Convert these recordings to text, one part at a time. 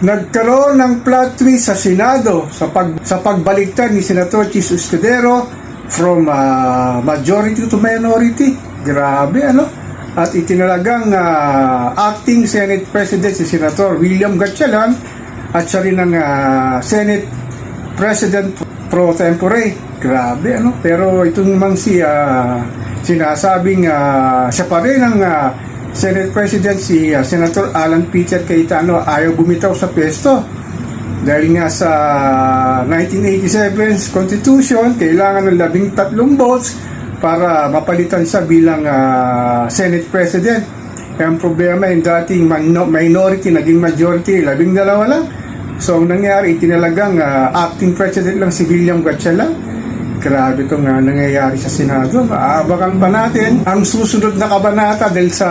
Nagkaroon ng plot twist sa Senado sa pagbaliktad ni Senator Chis Escudero from majority to minority. Grabe, ano? At itinalagang acting Senate President si Senator William Gatchalian at siya rin ang Senate President pro tempore. Grabe, ano? Pero itong mang sinasabing siya pa rin ang Senate President si Senator Alan Peter Cayetano ayaw bumitaw sa pwesto dahil nga sa 1987 Constitution kailangan ng 13 votes para mapalitan siya bilang Senate President. Kaya ang problema yung dating minority naging majority, 12 lang. So ang nangyari, itinalagang acting president lang si William Gatchalian. Grabe itong nangyayari sa Senado. Aabakan pa natin ang susunod na kabanata dahil sa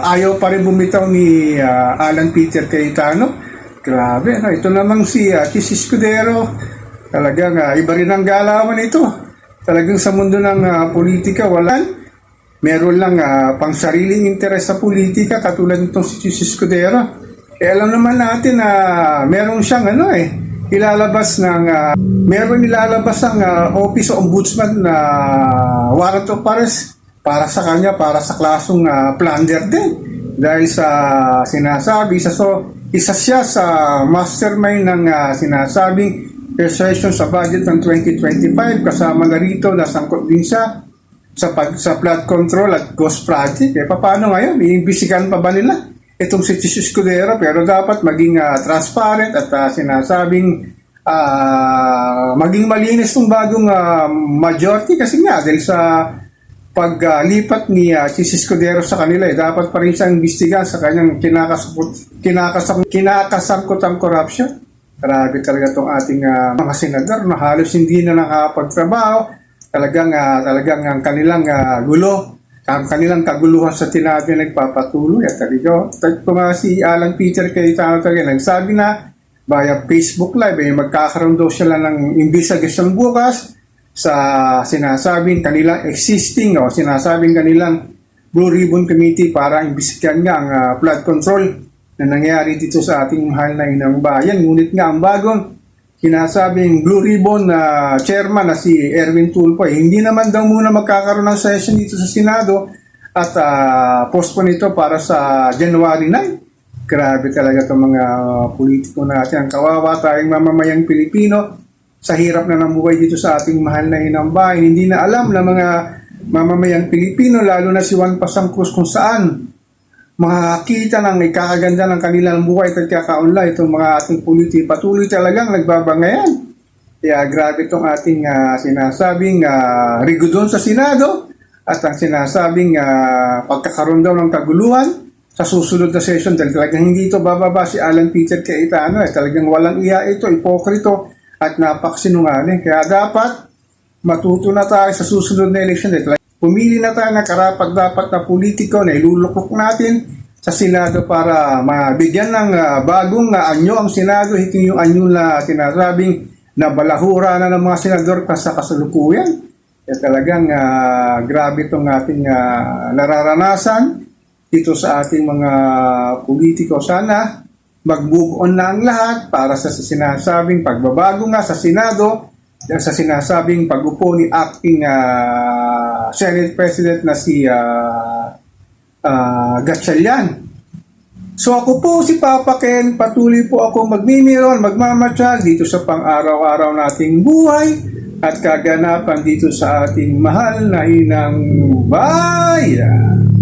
ayaw pa rin bumitaw ni Alan Peter Cayetano. Grabe, ano? Ito namang si Chis Escudero. Talagang iba rin ang galawan ito. Talagang sa mundo ng politika, meron lang pang sariling interes sa politika katulad nitong si Chis Escudero. Alam naman natin na meron siyang ilalabas ang Office of Ombudsman na warrant of arrest para sa kanya, para sa klasong plunder din. Dahil sa sinasabi, isa siya sa mastermind ng sinasabing recession sa budget ng 2025. Kasama na rito, nasangkot din siya sa flood control at ghost project. Paano ngayon? Iimbisigan pa ba nila itong si Chis Escudero? Pero dapat maging transparent at sinasabing maging malinis ng bagong majority kasi nga dahil sa paglipat ni Chis Escudero sa kanila dapat pa rin siyang imbestigahan sa kanyang kinakasangkot ang corruption. Grabe talaga itong ating mga senador na halos hindi na nakapagtrabaho. Talagang ang kanilang ang kanilang kaguluhan sa tinabi nagpapatuloy at talaga si Alan Peter Cayetano talaga nagsabi na via Facebook Live magkakaroon daw sila ng investigasyon bukas sa sinasabing kanilang sinasabing kanilang Blue Ribbon Committee para imbestigahan nga ang flood control na nangyari dito sa ating mahal na inang bayan. Ngunit nga ang bagong sinasabing Blue Ribbon chairman na si Erwin Tulfo hindi naman daw muna magkakaroon ng session dito sa Senado at postpone ito para sa January 9. Grabe talaga itong mga politiko natin. Ang kawawa tayong mamamayang Pilipino sa hirap na ng buhay dito sa ating mahal na inang bayan. Hindi na alam ng mga mamamayang Pilipino, lalo na si Juan Pasang Cruz, kung saan makakita ng ikakaganda ng kanilang buhay at kakaunlad itong mga ating politiko. Patuloy talagang nagbabangayan. Kaya grabe itong ating sinasabing rigudon sa Senado at ang sinasabing pagkakaroon daw ng kaguluhan sa susunod na session dahil talagang hindi ito bababa si Alan Peter Cayetano. Talagang walang iya ito, ipokrito at napaksinungaling. Kaya dapat matuto na tayo sa susunod na election. Pumili na tayo ng karapat-dapat na politiko na iluluklok natin sa Senado para mabigyan ng bagong anyo ang Senado. Ito yung anyo na sinasabing na balahura na ng mga senador sa kasalukuyan. Kaya talagang grabe itong ating nararanasan dito sa ating mga politiko. Sana mag-move on na ang lahat para sa sinasabing pagbabago nga sa Senado sa sinasabing pag-upo ni acting Senate President na si Gatchalian. So ako po si Papa Ken, patuloy po ako magmimiron, magmamatyal dito sa pang-araw-araw nating buhay at kaganapan dito sa ating mahal na inang bayan.